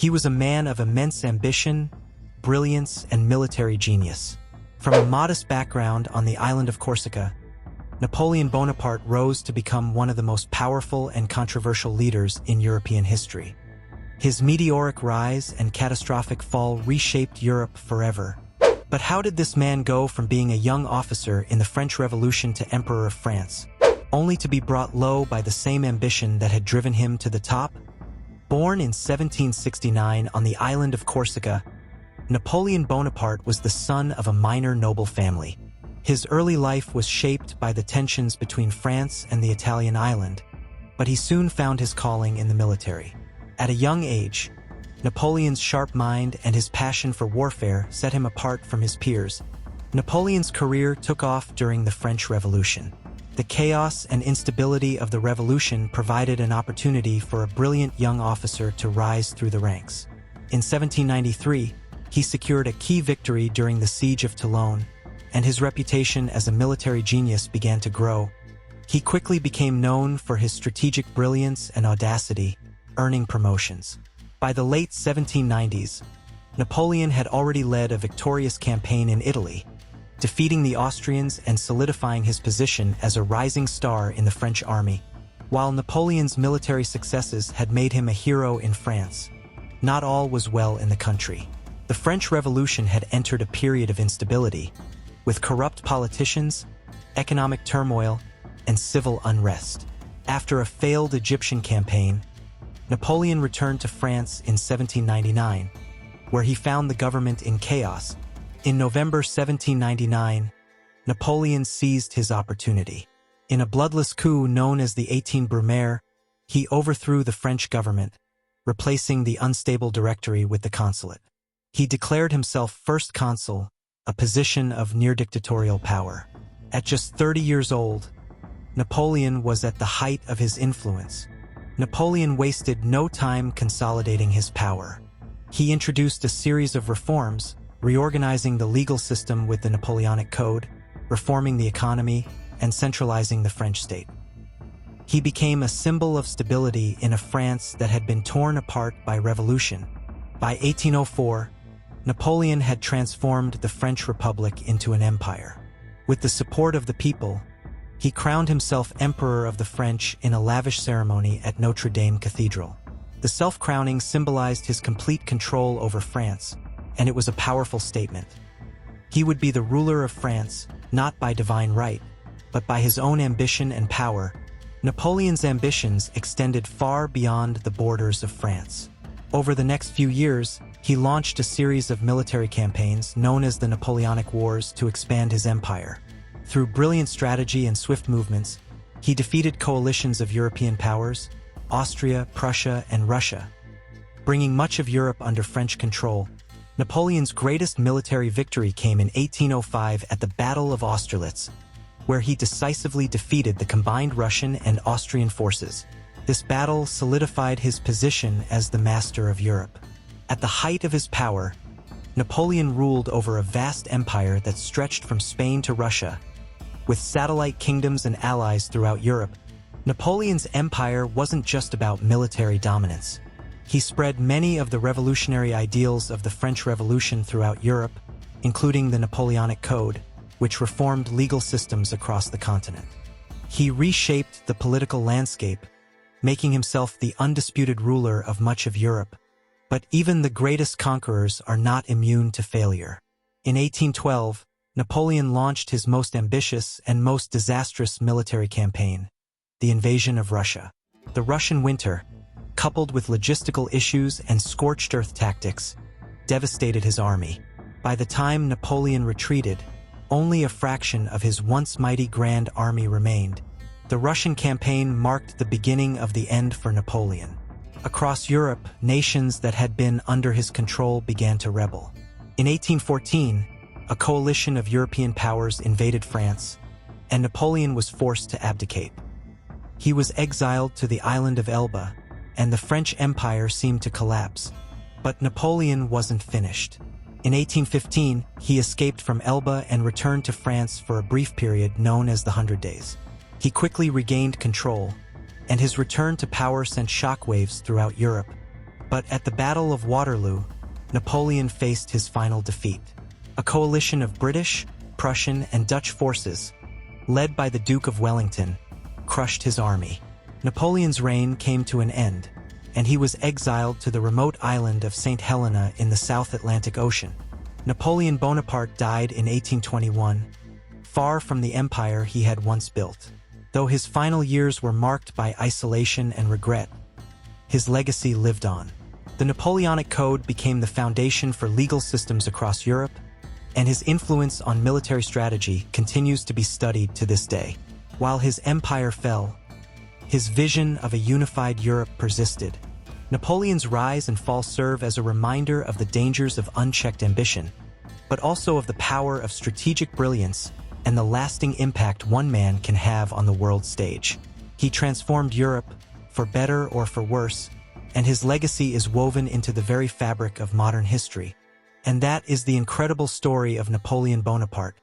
He was a man of immense ambition, brilliance, and military genius. From a modest background on the island of Corsica, Napoleon Bonaparte rose to become one of the most powerful and controversial leaders in European history. His meteoric rise and catastrophic fall reshaped Europe forever. But how did this man go from being a young officer in the French Revolution to Emperor of France, only to be brought low by the same ambition that had driven him to the top? Born in 1769 on the island of Corsica, Napoleon Bonaparte was the son of a minor noble family. His early life was shaped by the tensions between France and the Italian island, but he soon found his calling in the military. At a young age, Napoleon's sharp mind and his passion for warfare set him apart from his peers. Napoleon's career took off during the French Revolution. The chaos and instability of the revolution provided an opportunity for a brilliant young officer to rise through the ranks. In 1793, he secured a key victory during the Siege of Toulon, and his reputation as a military genius began to grow. He quickly became known for his strategic brilliance and audacity, earning promotions. By the late 1790s, Napoleon had already led a victorious campaign in Italy, defeating the Austrians and solidifying his position as a rising star in the French army. While Napoleon's military successes had made him a hero in France, not all was well in the country. The French Revolution had entered a period of instability, with corrupt politicians, economic turmoil, and civil unrest. After a failed Egyptian campaign, Napoleon returned to France in 1799, where he found the government in chaos. In November 1799, Napoleon seized his opportunity. In a bloodless coup known as the 18 Brumaire, he overthrew the French government, replacing the unstable Directory with the consulate. He declared himself first consul, a position of near-dictatorial power. At just 30 years old, Napoleon was at the height of his influence. Napoleon wasted no time consolidating his power. He introduced a series of reforms, reorganizing the legal system with the Napoleonic Code, reforming the economy, and centralizing the French state. He became a symbol of stability in a France that had been torn apart by revolution. By 1804, Napoleon had transformed the French Republic into an empire. With the support of the people, he crowned himself Emperor of the French in a lavish ceremony at Notre Dame Cathedral. The self-crowning symbolized his complete control over France, and it was a powerful statement. He would be the ruler of France, not by divine right, but by his own ambition and power. Napoleon's ambitions extended far beyond the borders of France. Over the next few years, he launched a series of military campaigns known as the Napoleonic Wars to expand his empire. Through brilliant strategy and swift movements, he defeated coalitions of European powers, Austria, Prussia, and Russia. Bringing much of Europe under French control, Napoleon's greatest military victory came in 1805 at the Battle of Austerlitz, where he decisively defeated the combined Russian and Austrian forces. This battle solidified his position as the master of Europe. At the height of his power, Napoleon ruled over a vast empire that stretched from Spain to Russia. With satellite kingdoms and allies throughout Europe, Napoleon's empire wasn't just about military dominance. He spread many of the revolutionary ideals of the French Revolution throughout Europe, including the Napoleonic Code, which reformed legal systems across the continent. He reshaped the political landscape, making himself the undisputed ruler of much of Europe. But even the greatest conquerors are not immune to failure. In 1812, Napoleon launched his most ambitious and most disastrous military campaign, the invasion of Russia. The Russian winter, coupled with logistical issues and scorched earth tactics, devastated his army. By the time Napoleon retreated, only a fraction of his once mighty Grand Army remained. The Russian campaign marked the beginning of the end for Napoleon. Across Europe, nations that had been under his control began to rebel. In 1814, a coalition of European powers invaded France, and Napoleon was forced to abdicate. He was exiled to the island of Elba, and the French Empire seemed to collapse. But Napoleon wasn't finished. In 1815, he escaped from Elba and returned to France for a brief period known as the 100 Days. He quickly regained control, and his return to power sent shockwaves throughout Europe. But at the Battle of Waterloo, Napoleon faced his final defeat. A coalition of British, Prussian, and Dutch forces, led by the Duke of Wellington, crushed his army. Napoleon's reign came to an end, and he was exiled to the remote island of St. Helena in the South Atlantic Ocean. Napoleon Bonaparte died in 1821, far from the empire he had once built. Though his final years were marked by isolation and regret, his legacy lived on. The Napoleonic Code became the foundation for legal systems across Europe, and his influence on military strategy continues to be studied to this day. While his empire fell, his vision of a unified Europe persisted. Napoleon's rise and fall serve as a reminder of the dangers of unchecked ambition, but also of the power of strategic brilliance and the lasting impact one man can have on the world stage. He transformed Europe, for better or for worse, and his legacy is woven into the very fabric of modern history. And that is the incredible story of Napoleon Bonaparte,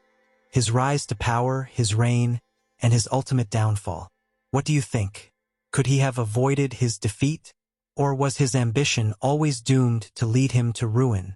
his rise to power, his reign, and his ultimate downfall. What do you think? Could he have avoided his defeat? Or was his ambition always doomed to lead him to ruin?